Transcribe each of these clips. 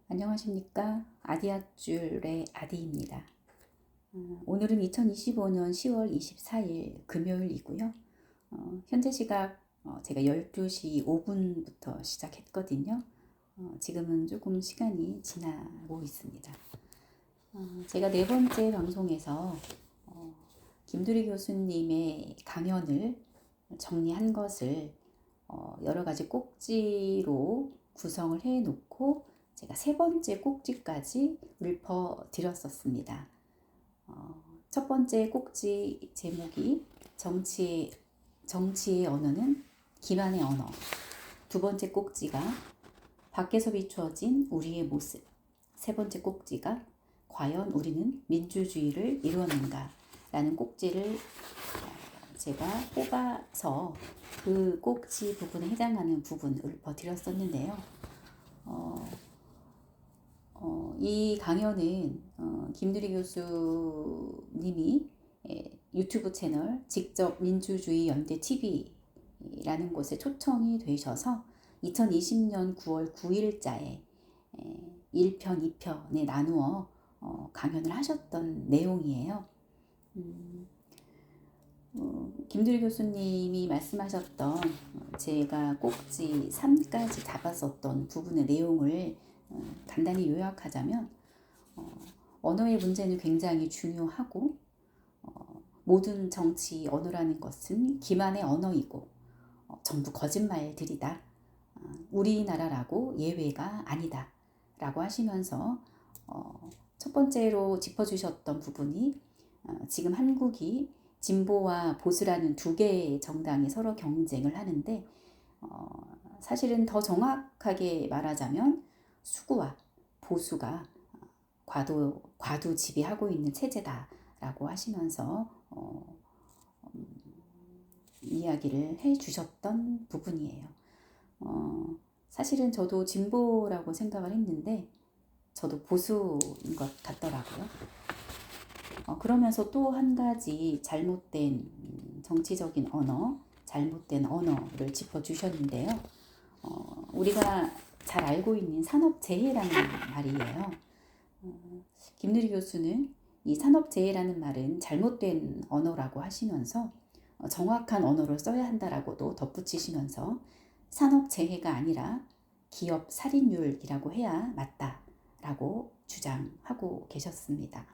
안녕하십니까. 아디아줄의 아디입니다. 오늘은 2025년 10월 24일 금요일이고요. 현재 시각 제가 12시 5분부터 시작했거든요. 지금은 조금 시간이 지나고 있습니다. 제가 네 번째 방송에서 김두리 교수님의 강연을 정리한 것을 여러 가지 꼭지로 구성을 해 놓고 제가 세 번째 꼭지까지 읊어드렸었습니다. 첫 번째 꼭지 제목이 정치의 언어는 기만의 언어. 두 번째 꼭지가 밖에서 비추어진 우리의 모습. 세 번째 꼭지가 과연 우리는 민주주의를 이루었는가 라는 꼭지를 제가 뽑아서 그 꼭지 부분에 해당하는 부분을 읊어드렸었는데요. 이 강연은 김두리 교수님이 유튜브 채널 직접 민주주의 연대 TV라는 곳에 초청이 되셔서 2020년 9월 9일자에 1편, 2편에 나누어 강연을 하셨던 내용이에요. 김두리 교수님이 말씀하셨던 제가 꼭지 3까지 잡았었던 부분의 내용을 간단히 요약하자면 언어의 문제는 굉장히 중요하고 모든 정치 언어라는 것은 기만의 언어이고 전부 거짓말들이다. 우리나라라고 예외가 아니다 라고 하시면서 첫 번째로 짚어주셨던 부분이 지금 한국이 진보와 보수라는 두 개의 정당이 서로 경쟁을 하는데 사실은 더 정확하게 말하자면 수구와 보수가 과도 지배하고 있는 체제다라고 하시면서 이야기를 해주셨던 부분이에요. 사실은 저도 진보라고 생각을 했는데 저도 보수인 것 같더라고요. 그러면서 또 한 가지 잘못된 정치적인 언어, 잘못된 언어를 짚어주셨는데요. 우리가 잘 알고 있는 산업재해라는 말이에요. 김누리 교수는 이 산업재해라는 말은 잘못된 언어라고 하시면서 정확한 언어를 써야 한다라고도 덧붙이시면서 산업재해가 아니라 기업 살인율이라고 해야 맞다라고 주장하고 계셨습니다.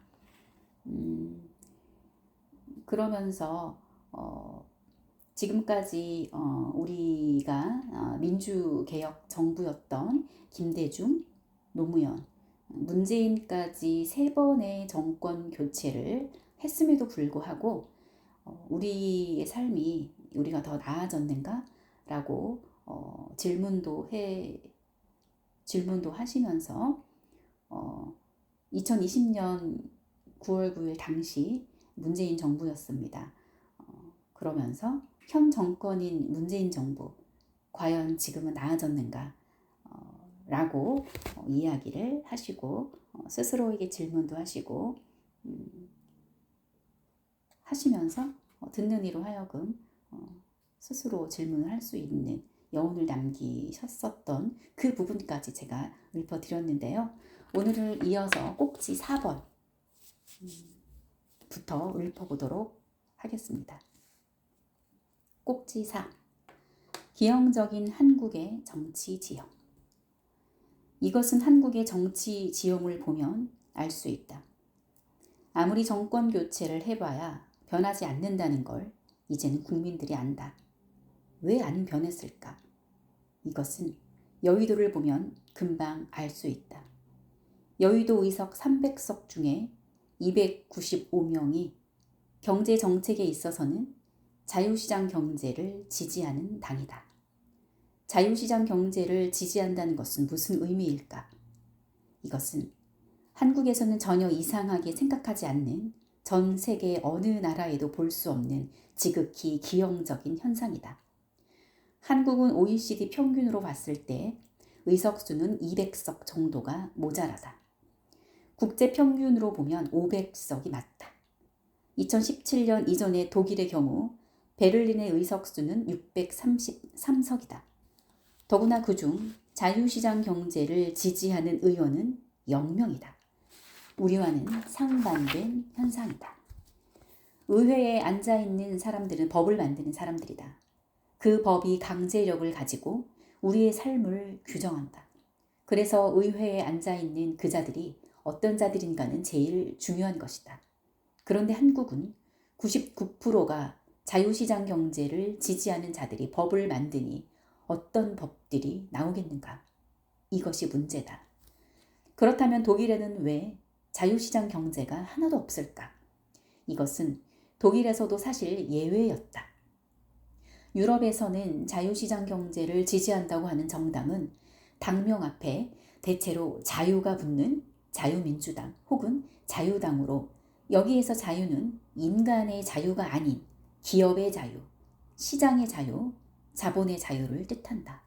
그러면서 지금까지 우리가 민주개혁 정부였던 김대중, 노무현, 문재인까지 세 번의 정권 교체를 했음에도 불구하고 우리의 삶이 우리가 더 나아졌는가? 라고 질문도 하시면서 2020년 9월 9일 당시 문재인 정부였습니다. 그러면서 현 정권인 문재인 정부 과연 지금은 나아졌는가 라고 이야기를 하시고 스스로에게 질문도 하시고 하시면서 듣는 이로 하여금 스스로 질문을 할 수 있는 여운을 남기셨었던 그 부분까지 제가 읊어드렸는데요. 오늘을 이어서 꼭지 4번부터 읊어보도록 하겠습니다. 꼭지 4. 기형적인 한국의 정치 지형. 이것은 한국의 정치 지형을 보면 알 수 있다. 아무리 정권 교체를 해봐야 변하지 않는다는 걸 이제는 국민들이 안다. 왜 안 변했을까? 이것은 여의도를 보면 금방 알 수 있다. 여의도 의석 300석 중에 295명이 경제 정책에 있어서는 자유시장 경제를 지지하는 당이다. 자유시장 경제를 지지한다는 것은 무슨 의미일까? 이것은 한국에서는 전혀 이상하게 생각하지 않는 전 세계 어느 나라에도 볼 수 없는 지극히 기형적인 현상이다. 한국은 OECD 평균으로 봤을 때 의석수는 200석 정도가 모자라다. 국제 평균으로 보면 500석이 맞다. 2017년 이전의 독일의 경우 베를린의 의석수는 633석이다. 더구나 그중 자유시장 경제를 지지하는 의원은 0명이다. 우리와는 상반된 현상이다. 의회에 앉아있는 사람들은 법을 만드는 사람들이다. 그 법이 강제력을 가지고 우리의 삶을 규정한다. 그래서 의회에 앉아있는 그 자들이 어떤 자들인가는 제일 중요한 것이다. 그런데 한국은 99%가 자유시장 경제를 지지하는 자들이 법을 만드니 어떤 법들이 나오겠는가? 이것이 문제다. 그렇다면 독일에는 왜 자유시장 경제가 하나도 없을까? 이것은 독일에서도 사실 예외였다. 유럽에서는 자유시장 경제를 지지한다고 하는 정당은 당명 앞에 대체로 자유가 붙는 자유민주당 혹은 자유당으로, 여기에서 자유는 인간의 자유가 아닌 기업의 자유, 시장의 자유, 자본의 자유를 뜻한다.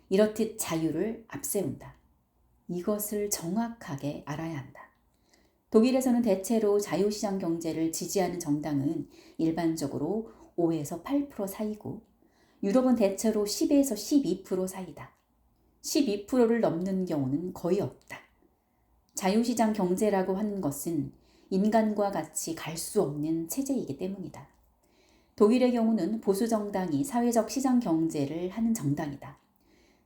이렇듯 자유를 앞세운다. 이것을 정확하게 알아야 한다. 독일에서는 대체로 자유시장 경제를 지지하는 정당은 일반적으로 5에서 8% 사이고, 유럽은 대체로 10에서 12% 사이다. 12%를 넘는 경우는 거의 없다. 자유시장 경제라고 하는 것은 인간과 같이 갈 수 없는 체제이기 때문이다. 독일의 경우는 보수정당이 사회적 시장 경제를 하는 정당이다.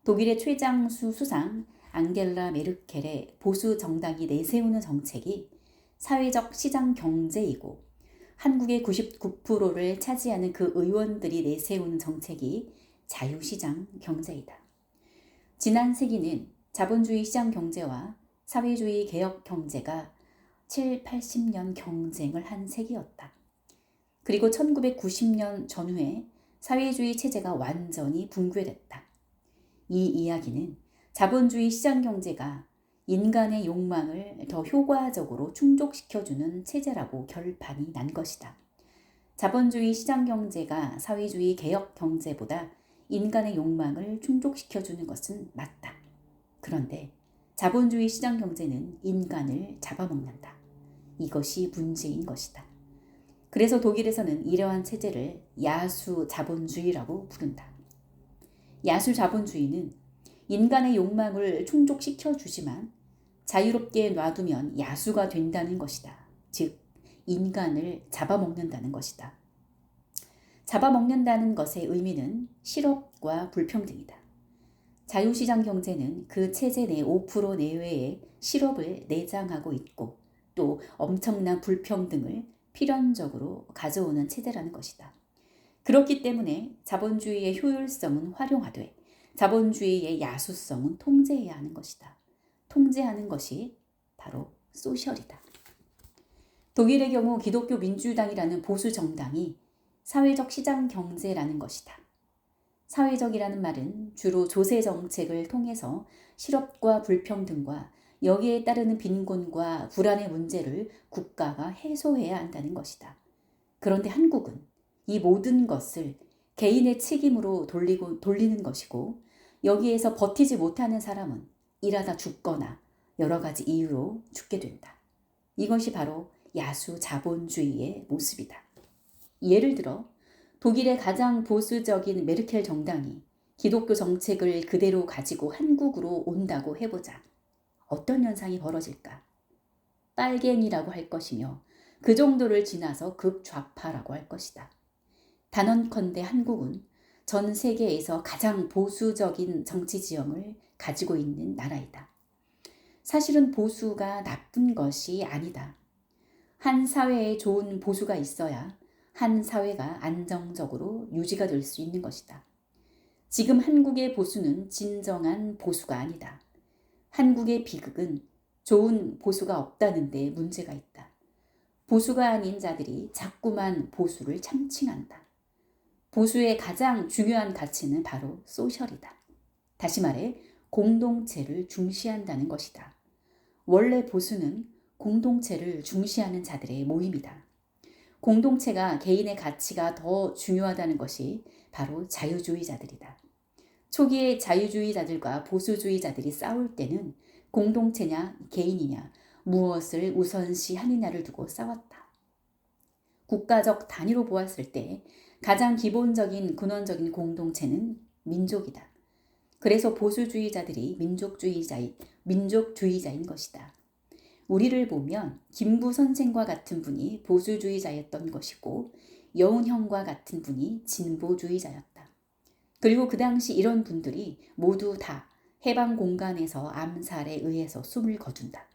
독일의 최장수 수상 앙겔라 메르켈의 보수정당이 내세우는 정책이 사회적 시장 경제이고, 한국의 99%를 차지하는 그 의원들이 내세우는 정책이 자유시장 경제이다. 지난 세기는 자본주의 시장 경제와 사회주의 개혁 경제가 7, 80년 경쟁을 한 세기였다. 그리고 1990년 전후에 사회주의 체제가 완전히 붕괴됐다. 이 이야기는 자본주의 시장 경제가 인간의 욕망을 더 효과적으로 충족시켜주는 체제라고 결판이 난 것이다. 자본주의 시장 경제가 사회주의 개혁 경제보다 인간의 욕망을 충족시켜주는 것은 맞다. 그런데 자본주의 시장 경제는 인간을 잡아먹는다. 이것이 문제인 것이다. 그래서 독일에서는 이러한 체제를 야수 자본주의라고 부른다. 야수 자본주의는 인간의 욕망을 충족시켜주지만 자유롭게 놔두면 야수가 된다는 것이다. 즉, 인간을 잡아먹는다는 것이다. 잡아먹는다는 것의 의미는 실업과 불평등이다. 자유시장 경제는 그 체제 내 5% 내외의 실업을 내장하고 있고, 또 엄청난 불평등을 필연적으로 가져오는 체제라는 것이다. 그렇기 때문에 자본주의의 효율성은 활용하되 자본주의의 야수성은 통제해야 하는 것이다. 통제하는 것이 바로 소셜이다. 독일의 경우 기독교 민주당이라는 보수 정당이 사회적 시장 경제라는 것이다. 사회적이라는 말은 주로 조세 정책을 통해서 실업과 불평등과 여기에 따르는 빈곤과 불안의 문제를 국가가 해소해야 한다는 것이다. 그런데 한국은 이 모든 것을 개인의 책임으로 돌리는 것이고, 여기에서 버티지 못하는 사람은 일하다 죽거나 여러 가지 이유로 죽게 된다. 이것이 바로 야수 자본주의의 모습이다. 예를 들어 독일의 가장 보수적인 메르켈 정당이 기독교 정책을 그대로 가지고 한국으로 온다고 해보자. 어떤 현상이 벌어질까? 빨갱이라고 할 것이며 그 정도를 지나서 극좌파라고 할 것이다. 단언컨대 한국은 전 세계에서 가장 보수적인 정치 지형을 가지고 있는 나라이다. 사실은 보수가 나쁜 것이 아니다. 한 사회에 좋은 보수가 있어야 한 사회가 안정적으로 유지가 될 수 있는 것이다. 지금 한국의 보수는 진정한 보수가 아니다. 한국의 비극은 좋은 보수가 없다는 데 문제가 있다. 보수가 아닌 자들이 자꾸만 보수를 참칭한다. 보수의 가장 중요한 가치는 바로 소셜이다. 다시 말해 공동체를 중시한다는 것이다. 원래 보수는 공동체를 중시하는 자들의 모임이다. 공동체가 개인의 가치가 더 중요하다는 것이 바로 자유주의자들이다. 초기에 자유주의자들과 보수주의자들이 싸울 때는 공동체냐 개인이냐 무엇을 우선시하느냐를 두고 싸웠다. 국가적 단위로 보았을 때 가장 기본적인 근원적인 공동체는 민족이다. 그래서 보수주의자들이 민족주의자인 것이다. 우리를 보면 김구 선생과 같은 분이 보수주의자였던 것이고 여운형과 같은 분이 진보주의자였다. 그리고 그 당시 이런 분들이 모두 다 해방 공간에서 암살에 의해서 숨을 거둔다.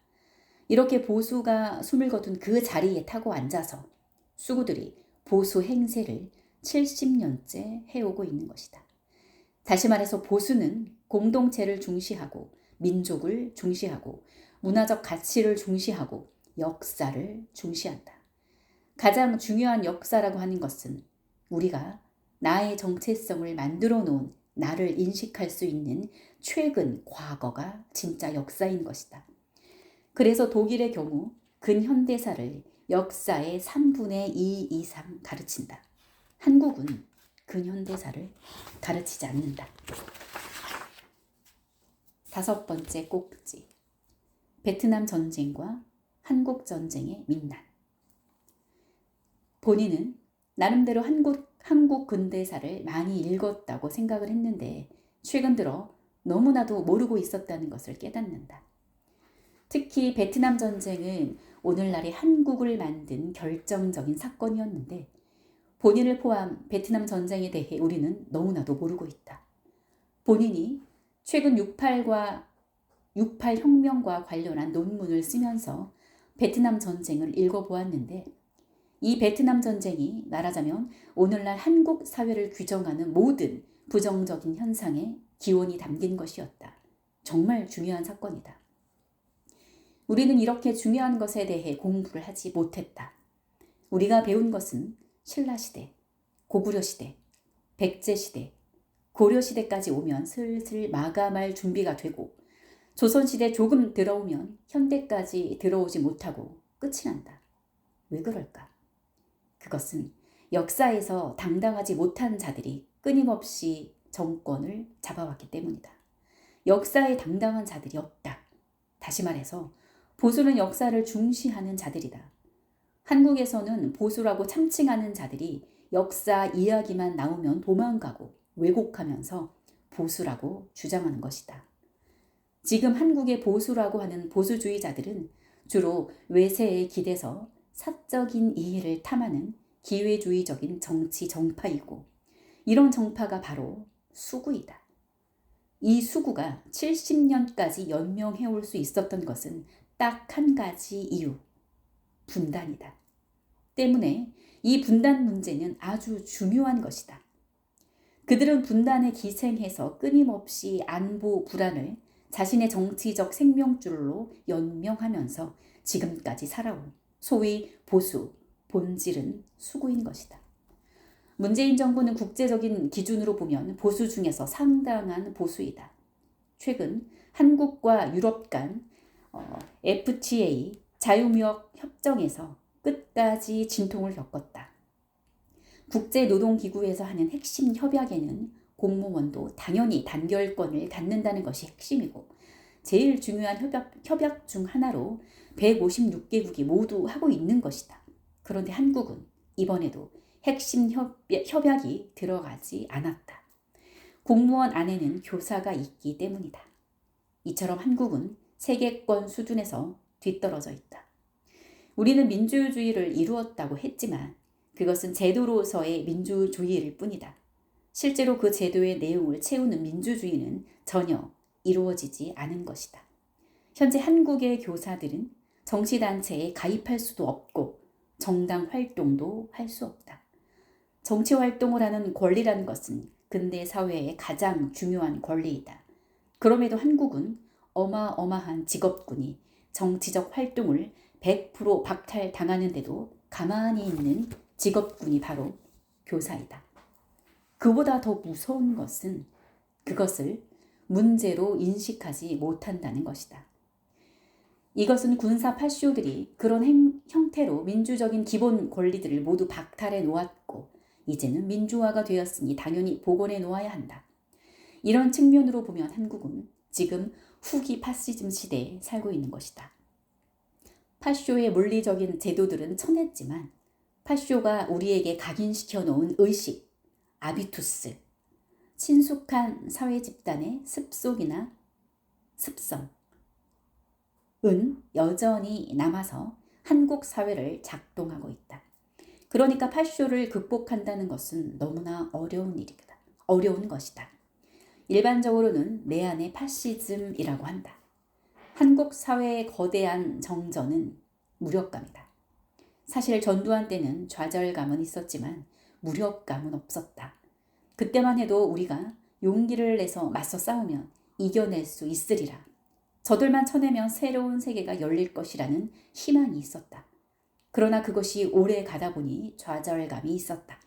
이렇게 보수가 숨을 거둔 그 자리에 타고 앉아서 수구들이 보수 행세를 70년째 해오고 있는 것이다. 다시 말해서 보수는 공동체를 중시하고 민족을 중시하고 문화적 가치를 중시하고 역사를 중시한다. 가장 중요한 역사라고 하는 것은 우리가 나의 정체성을 만들어 놓은 나를 인식할 수 있는 최근 과거가 진짜 역사인 것이다. 그래서 독일의 경우 근현대사를 역사의 3분의 2 이상 가르친다. 한국은 근현대사를 가르치지 않는다. 5번째 꼭지. 베트남 전쟁과 한국 전쟁의 민난. 본인은 나름대로 한국 근대사를 많이 읽었다고 생각을 했는데 최근 들어 너무나도 모르고 있었다는 것을 깨닫는다. 특히 베트남 전쟁은 오늘날의 한국을 만든 결정적인 사건이었는데 본인을 포함 베트남 전쟁에 대해 우리는 너무나도 모르고 있다. 본인이 최근 68 혁명과 관련한 논문을 쓰면서 베트남 전쟁을 읽어보았는데 이 베트남 전쟁이 말하자면 오늘날 한국 사회를 규정하는 모든 부정적인 현상의 기원이 담긴 것이었다. 정말 중요한 사건이다. 우리는 이렇게 중요한 것에 대해 공부를 하지 못했다. 우리가 배운 것은 신라시대, 고구려시대, 백제시대, 고려시대까지 오면 슬슬 마감할 준비가 되고 조선시대 조금 들어오면 현대까지 들어오지 못하고 끝이 난다. 왜 그럴까? 그것은 역사에서 당당하지 못한 자들이 끊임없이 정권을 잡아왔기 때문이다. 역사에 당당한 자들이 없다. 다시 말해서 보수는 역사를 중시하는 자들이다. 한국에서는 보수라고 참칭하는 자들이 역사 이야기만 나오면 도망가고 왜곡하면서 보수라고 주장하는 것이다. 지금 한국의 보수라고 하는 보수주의자들은 주로 외세에 기대서 사적인 이해를 탐하는 기회주의적인 정치 정파이고 이런 정파가 바로 수구이다. 이 수구가 70년까지 연명해올 수 있었던 것은 딱 한 가지 이유, 분단이다. 때문에 이 분단 문제는 아주 중요한 것이다. 그들은 분단에 기생해서 끊임없이 안보 불안을 자신의 정치적 생명줄로 연명하면서 지금까지 살아온 소위 보수, 본질은 수구인 것이다. 문재인 정부는 국제적인 기준으로 보면 보수 중에서 상당한 보수이다. 최근 한국과 유럽 간 FTA 자유무역 협정에서 끝까지 진통을 겪었다. 국제노동기구에서 하는 핵심 협약에는 공무원도 당연히 단결권을 갖는다는 것이 핵심이고 제일 중요한 협약 중 하나로 156개국이 모두 하고 있는 것이다. 그런데 한국은 이번에도 핵심 협약이 들어가지 않았다. 공무원 안에는 교사가 있기 때문이다. 이처럼 한국은 세계권 수준에서 뒤떨어져 있다. 우리는 민주주의를 이루었다고 했지만 그것은 제도로서의 민주주의일 뿐이다. 실제로 그 제도의 내용을 채우는 민주주의는 전혀 이루어지지 않은 것이다. 현재 한국의 교사들은 정치단체에 가입할 수도 없고 정당 활동도 할 수 없다. 정치 활동을 하는 권리라는 것은 근대 사회의 가장 중요한 권리이다. 그럼에도 한국은 어마어마한 직업군이 정치적 활동을 100% 박탈당하는데도 가만히 있는 직업군이 바로 교사이다. 그보다 더 무서운 것은 그것을 문제로 인식하지 못한다는 것이다. 이것은 군사 파쇼들이 그런 형태로 민주적인 기본 권리들을 모두 박탈해 놓았고 이제는 민주화가 되었으니 당연히 복원해 놓아야 한다. 이런 측면으로 보면 한국은 지금 후기 파시즘 시대에 살고 있는 것이다. 파쇼의 물리적인 제도들은 천했지만 파쇼가 우리에게 각인시켜 놓은 의식, 아비투스, 친숙한 사회 집단의 습속이나 습성은 여전히 남아서 한국 사회를 작동하고 있다. 그러니까 파쇼를 극복한다는 것은 너무나 어려운 것이다. 일반적으로는 내 안의 파시즘이라고 한다. 한국 사회의 거대한 정전은 무력감이다. 사실 전두환 때는 좌절감은 있었지만 무력감은 없었다. 그때만 해도 우리가 용기를 내서 맞서 싸우면 이겨낼 수 있으리라. 저들만 쳐내면 새로운 세계가 열릴 것이라는 희망이 있었다. 그러나 그것이 오래 가다 보니 좌절감이 있었다.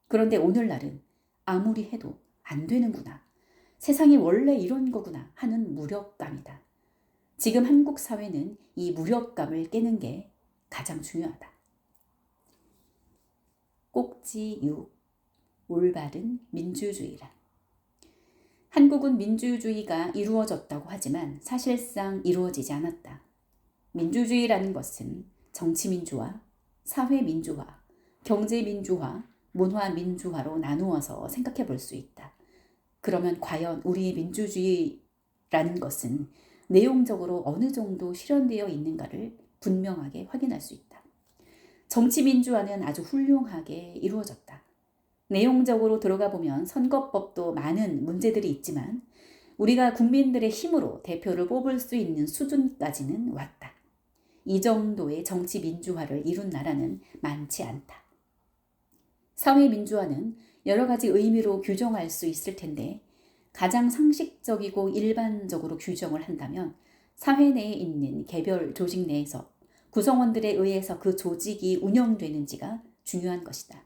그런데 오늘날은 아무리 해도 안 되는구나. 세상이 원래 이런 거구나 하는 무력감이다. 지금 한국 사회는 이 무력감을 깨는 게 가장 중요하다. 꼭지 6. 올바른 민주주의란. 한국은 민주주의가 이루어졌다고 하지만 사실상 이루어지지 않았다. 민주주의라는 것은 정치민주화, 사회민주화, 경제민주화, 문화민주화로 나누어서 생각해 볼 수 있다. 그러면 과연 우리의 민주주의라는 것은 내용적으로 어느 정도 실현되어 있는가를 분명하게 확인할 수 있다. 정치민주화는 아주 훌륭하게 이루어졌다. 내용적으로 들어가 보면 선거법도 많은 문제들이 있지만 우리가 국민들의 힘으로 대표를 뽑을 수 있는 수준까지는 왔다. 이 정도의 정치 민주화를 이룬 나라는 많지 않다. 사회 민주화는 여러 가지 의미로 규정할 수 있을 텐데 가장 상식적이고 일반적으로 규정을 한다면 사회 내에 있는 개별 조직 내에서 구성원들에 의해서 그 조직이 운영되는지가 중요한 것이다.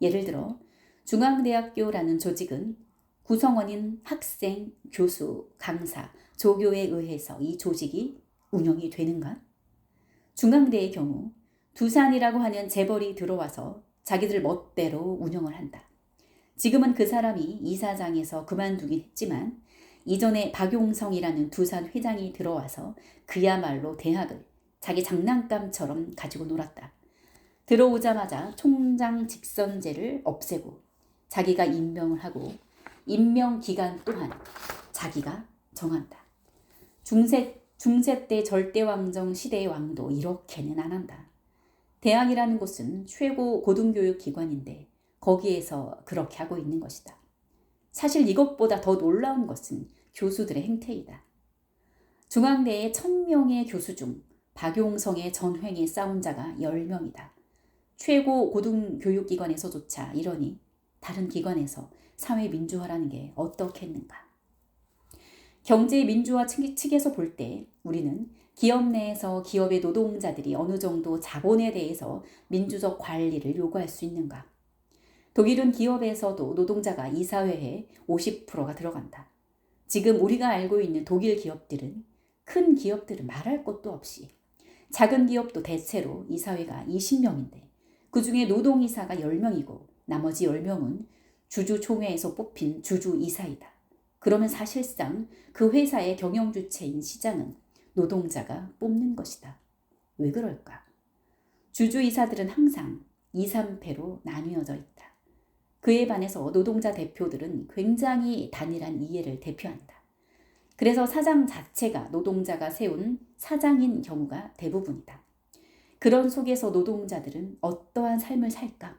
예를 들어 중앙대학교라는 조직은 구성원인 학생, 교수, 강사, 조교에 의해서 이 조직이 운영이 되는가? 중앙대의 경우 두산이라고 하는 재벌이 들어와서 자기들 멋대로 운영을 한다. 지금은 그 사람이 이사장에서 그만두긴 했지만 이전에 박용성이라는 두산 회장이 들어와서 그야말로 대학을 자기 장난감처럼 가지고 놀았다. 들어오자마자 총장 직선제를 없애고 자기가 임명을 하고 임명 기간 또한 자기가 정한다. 중세 때 절대왕정 시대의 왕도 이렇게는 안 한다. 대학이라는 곳은 최고 고등교육 기관인데 거기에서 그렇게 하고 있는 것이다. 사실 이것보다 더 놀라운 것은 교수들의 행태이다. 중앙대의 1000명의 교수 중 박용성의 전횡에 싸운 자가 10명이다. 최고 고등교육기관에서조차 이러니 다른 기관에서 사회민주화라는 게 어떻겠는가. 경제민주화 측에서 볼 때 우리는 기업 내에서 기업의 노동자들이 어느 정도 자본에 대해서 민주적 관리를 요구할 수 있는가. 독일은 기업에서도 노동자가 이사회에 50%가 들어간다. 지금 우리가 알고 있는 독일 기업들은 큰 기업들은 말할 것도 없이 작은 기업도 대체로 이사회가 20명인데 그중에 노동이사가 10명이고 나머지 10명은 주주총회에서 뽑힌 주주이사이다. 그러면 사실상 그 회사의 경영주체인 시장은 노동자가 뽑는 것이다. 왜 그럴까? 주주이사들은 항상 2, 3패로 나뉘어져 있다. 그에 반해서 노동자 대표들은 굉장히 단일한 이해를 대표한다. 그래서 사장 자체가 노동자가 세운 사장인 경우가 대부분이다. 그런 속에서 노동자들은 어떠한 삶을 살까?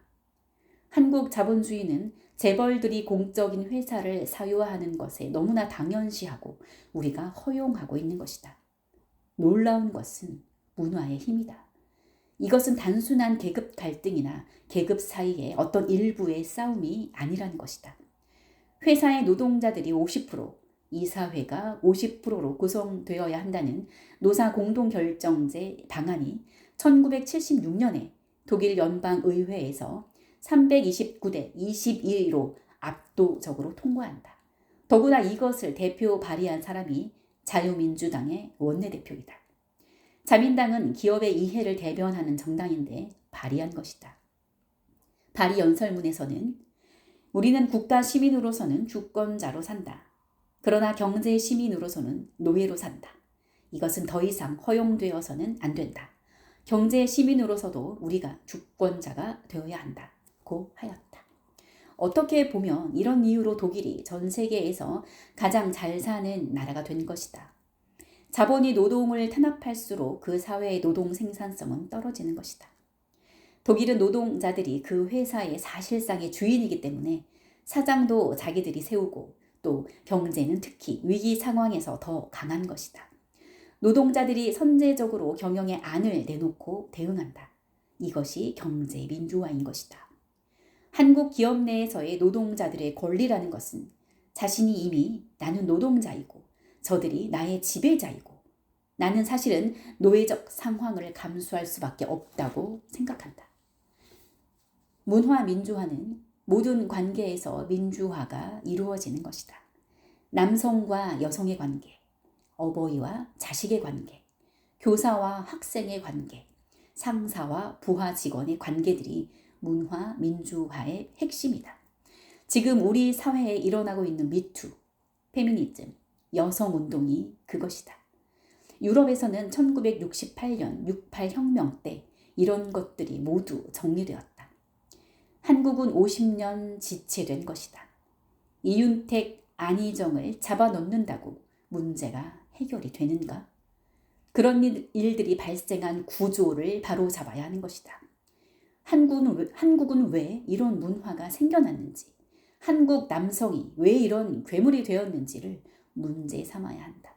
한국 자본주의는 재벌들이 공적인 회사를 사유화하는 것에 너무나 당연시하고 우리가 허용하고 있는 것이다. 놀라운 것은 문화의 힘이다. 이것은 단순한 계급 갈등이나 계급 사이의 어떤 일부의 싸움이 아니라는 것이다. 회사의 노동자들이 50%, 이사회가 50%로 구성되어야 한다는 노사 공동결정제 방안이 1976년에 독일 연방의회에서 329대 22로 압도적으로 통과한다. 더구나 이것을 대표 발의한 사람이 자유민주당의 원내대표이다. 자민당은 기업의 이해를 대변하는 정당인데 발의한 것이다. 발의 연설문에서는 우리는 국가 시민으로서는 주권자로 산다. 그러나 경제 시민으로서는 노예로 산다. 이것은 더 이상 허용되어서는 안 된다. 경제 시민으로서도 우리가 주권자가 되어야 한다고 하였다. 어떻게 보면 이런 이유로 독일이 전 세계에서 가장 잘 사는 나라가 된 것이다. 자본이 노동을 탄압할수록 그 사회의 노동 생산성은 떨어지는 것이다. 독일은 노동자들이 그 회사의 사실상의 주인이기 때문에 사장도 자기들이 세우고 또 경제는 특히 위기 상황에서 더 강한 것이다. 노동자들이 선제적으로 경영의 안을 내놓고 대응한다. 이것이 경제 민주화인 것이다. 한국 기업 내에서의 노동자들의 권리라는 것은 자신이 이미 나는 노동자이고 저들이 나의 지배자이고 나는 사실은 노예적 상황을 감수할 수밖에 없다고 생각한다. 문화 민주화는 모든 관계에서 민주화가 이루어지는 것이다. 남성과 여성의 관계, 어버이와 자식의 관계, 교사와 학생의 관계, 상사와 부하 직원의 관계들이 문화 민주화의 핵심이다. 지금 우리 사회에 일어나고 있는 미투, 페미니즘, 여성운동이 그것이다. 유럽에서는 1968년 68 혁명 때 이런 것들이 모두 정리되었다. 한국은 50년 지체된 것이다. 이윤택, 안희정을 잡아놓는다고 문제가 해결이 되는가? 그런 일들이 발생한 구조를 바로 잡아야 하는 것이다. 한국은 왜 이런 문화가 생겨났는지, 한국 남성이 왜 이런 괴물이 되었는지를 문제 삼아야 한다.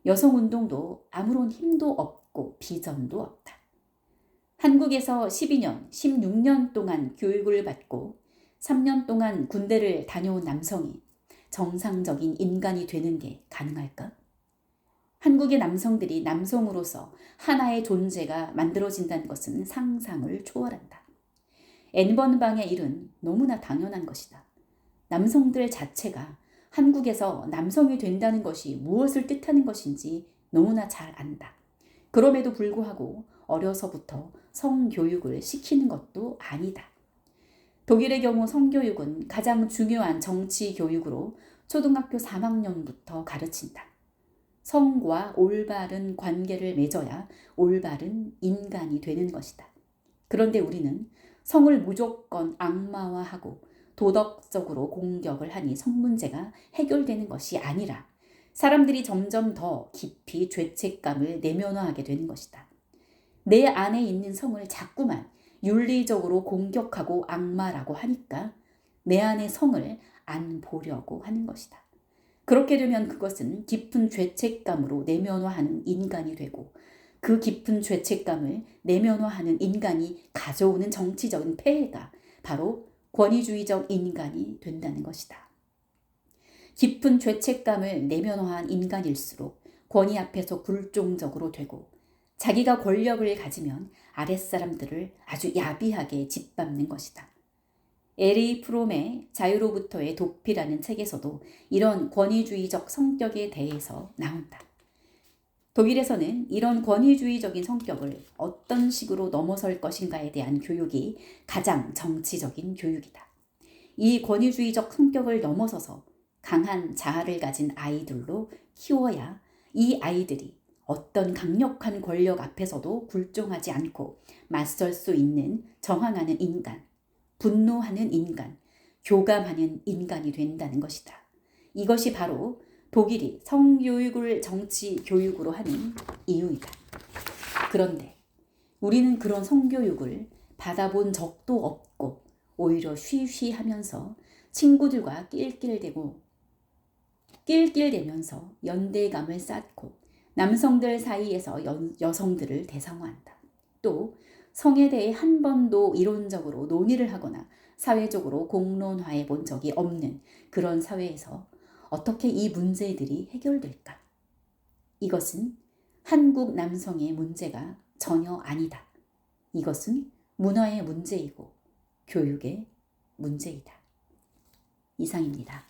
여성운동도 아무런 힘도 없고 비전도 없다. 한국에서 12년, 16년 동안 교육을 받고 3년 동안 군대를 다녀온 남성이 정상적인 인간이 되는 게 가능할까? 한국의 남성들이 남성으로서 하나의 존재가 만들어진다는 것은 상상을 초월한다. N번방의 일은 너무나 당연한 것이다. 남성들 자체가 한국에서 남성이 된다는 것이 무엇을 뜻하는 것인지 너무나 잘 안다. 그럼에도 불구하고 어려서부터 성교육을 시키는 것도 아니다. 독일의 경우 성교육은 가장 중요한 정치 교육으로 초등학교 3학년부터 가르친다. 성과 올바른 관계를 맺어야 올바른 인간이 되는 것이다. 그런데 우리는 성을 무조건 악마화하고 도덕적으로 공격을 하니 성 문제가 해결되는 것이 아니라 사람들이 점점 더 깊이 죄책감을 내면화하게 되는 것이다. 내 안에 있는 성을 자꾸만 윤리적으로 공격하고 악마라고 하니까 내 안의 성을 안 보려고 하는 것이다. 그렇게 되면 그것은 깊은 죄책감으로 내면화하는 인간이 되고 그 깊은 죄책감을 내면화하는 인간이 가져오는 정치적인 폐해가 바로 권위주의적 인간이 된다는 것이다. 깊은 죄책감을 내면화한 인간일수록 권위 앞에서 굴종적으로 되고 자기가 권력을 가지면 아랫사람들을 아주 야비하게 짓밟는 것이다. 에리 프롬의 자유로부터의 도피라는 책에서도 이런 권위주의적 성격에 대해서 나온다. 독일에서는 이런 권위주의적인 성격을 어떤 식으로 넘어설 것인가에 대한 교육이 가장 정치적인 교육이다. 이 권위주의적 성격을 넘어서서 강한 자아를 가진 아이들로 키워야 이 아이들이 어떤 강력한 권력 앞에서도 굴종하지 않고 맞설 수 있는 저항하는 인간, 분노하는 인간, 교감하는 인간이 된다는 것이다. 이것이 바로 독일이 성교육을 정치 교육으로 하는 이유이다. 그런데 우리는 그런 성교육을 받아본 적도 없고 오히려 쉬쉬하면서 친구들과 낄낄대면서 연대감을 쌓고 남성들 사이에서 여성들을 대상화한다. 또 성에 대해 한 번도 이론적으로 논의를 하거나 사회적으로 공론화해 본 적이 없는 그런 사회에서 어떻게 이 문제들이 해결될까? 이것은 한국 남성의 문제가 전혀 아니다. 이것은 문화의 문제이고 교육의 문제이다. 이상입니다.